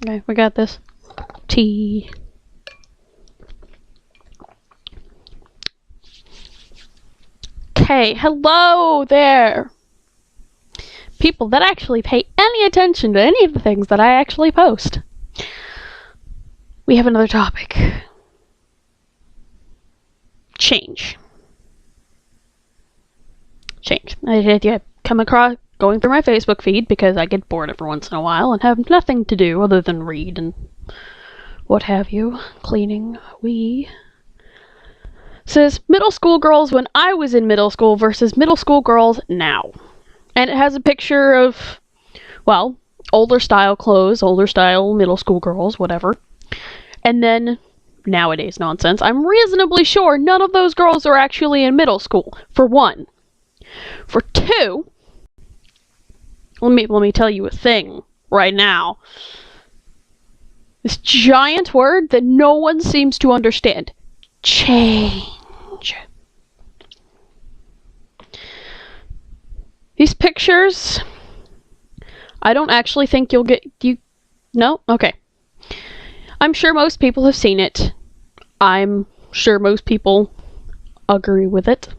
Okay, we got this. Tea. Okay, hello there! People that actually pay any attention to any of the things that I actually post. We have another topic. Change. I come across going through my Facebook feed because I get bored every once in a while and have nothing to do other than read and what have you. Cleaning. Says middle school girls when I was in middle school versus middle school girls now. And it has a picture of, well, older style clothes, older style middle school girls, whatever. And then nowadays nonsense. I'm reasonably sure none of those girls are actually in middle school, for one. For two, let me tell you a thing right now. This giant word that no one seems to understand. Change. These pictures, I don't actually think you'll get, no? Okay. I'm sure most people have seen it. I'm sure most people agree with it.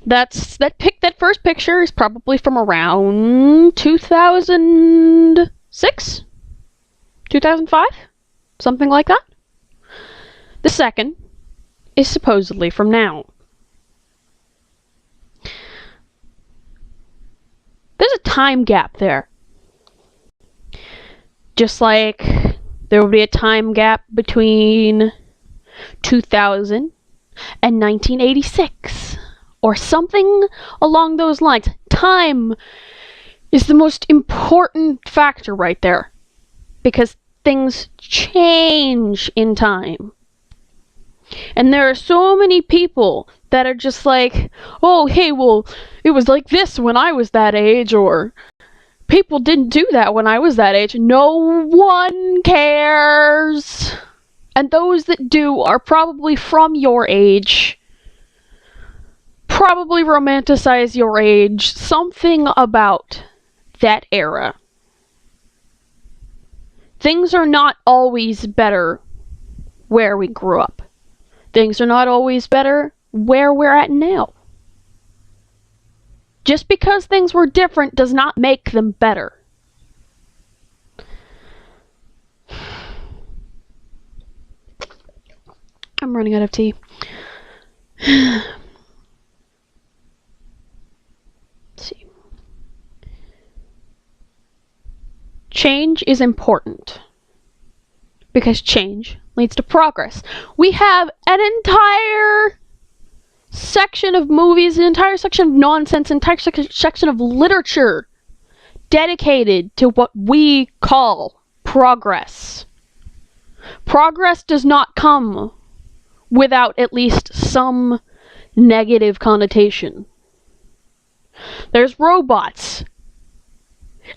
That first picture is probably from around 2006? 2005? Something like that. The second is supposedly from now. There's a time gap there. Just like there will be a time gap between 2000 and 1986. Or something along those lines. Time is the most important factor right there. Because things change in time. And there are so many people that are just like, oh, hey, well, it was like this when I was that age, or people didn't do that when I was that age. No one cares. And those that do are probably from your age. Probably romanticize your age. Something about that era. Things are not always better where we grew up. Things are not always better where we're at now. Just because things were different does not make them better. I'm running out of tea. Let's see. Change is important. Because change leads to progress. We have an entire section of movies, an entire section of nonsense, an entire section of literature dedicated to what we call progress. Progress does not come without at least some negative connotation. There's robots.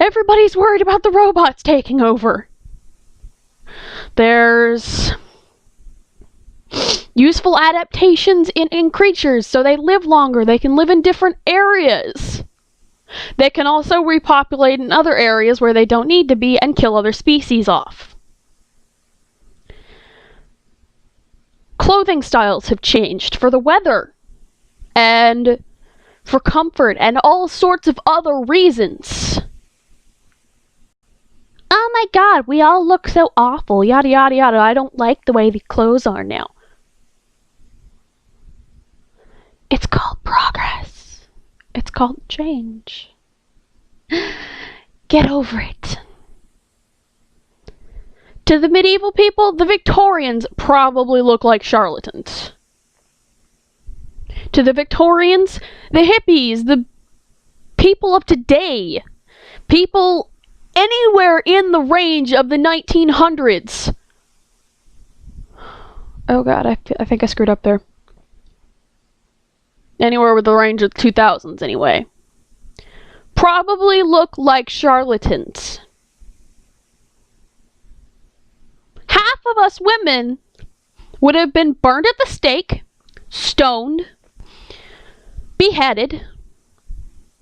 Everybody's worried about the robots taking over. There's useful adaptations in creatures, so they live longer. They can live in different areas. They can also repopulate in other areas where they don't need to be and kill other species off. Clothing styles have changed for the weather and for comfort and all sorts of other reasons. Oh my god, we all look so awful, yada yada yada. I don't like the way the clothes are now. It's called progress. It's called change. Get over it. To the medieval people, the Victorians probably look like charlatans. To the Victorians, the hippies, the people of today, people anywhere in the range of the 1900s. Oh god, I think I screwed up there. Anywhere with the range of 2000s, anyway. Probably look like charlatans. Half of us women would have been burned at the stake, stoned, beheaded,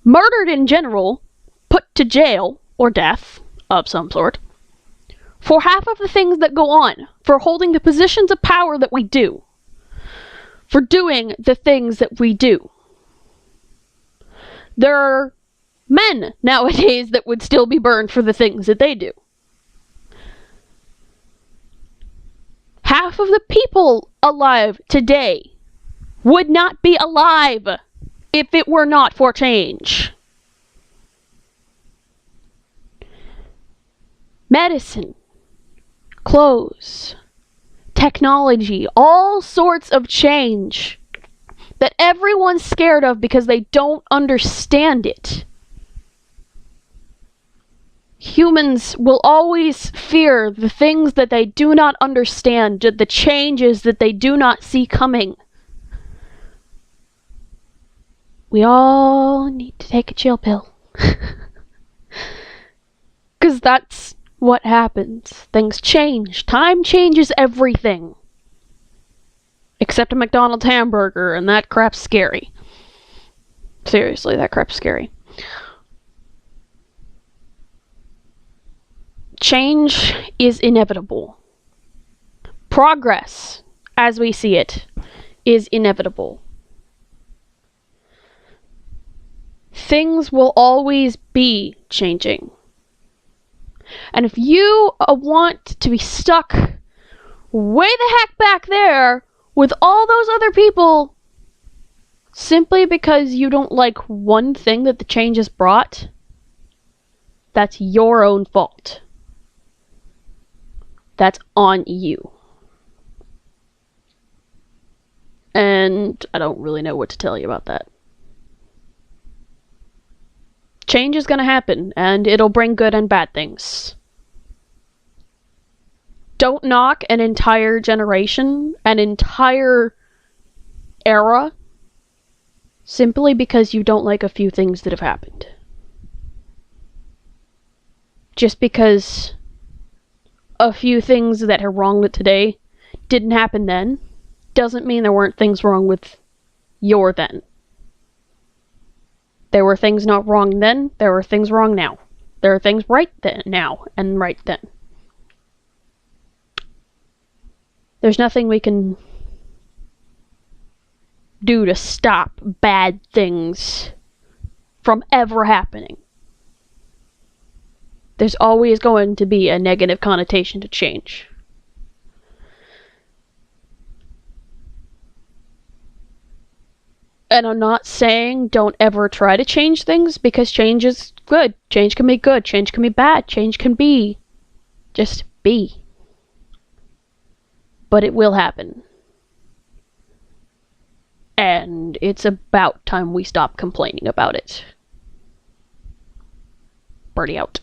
murdered in general, put to jail or death, of some sort, for half of the things that go on, for holding the positions of power that we do, for doing the things that we do. There are men nowadays that would still be burned for the things that they do. Half of the people alive today would not be alive if it were not for change. Medicine, clothes, technology, all sorts of change that everyone's scared of because they don't understand it. Humans will always fear the things that they do not understand, the changes that they do not see coming. We all need to take a chill pill. Because that's what happens. Things change. Time changes everything. Except a McDonald's hamburger, and that crap's scary. Seriously, that crap's scary. Change is inevitable. Progress, as we see it, is inevitable. Things will always be changing. And if you want to be stuck way the heck back there with all those other people simply because you don't like one thing that the change has brought, that's your own fault. That's on you. And I don't really know what to tell you about that. Change is going to happen, and it'll bring good and bad things. Don't knock an entire generation, an entire era, simply because you don't like a few things that have happened. Just because a few things that are wrong with today didn't happen then, doesn't mean there weren't things wrong with your then. There were things not wrong then, there were things wrong now. There are things right then, now, and right then. There's nothing we can do to stop bad things from ever happening. There's always going to be a negative connotation to change. And I'm not saying don't ever try to change things, because change is good. Change can be good. Change can be bad. Change can be just be. But it will happen. And it's about time we stop complaining about it. Birdie out.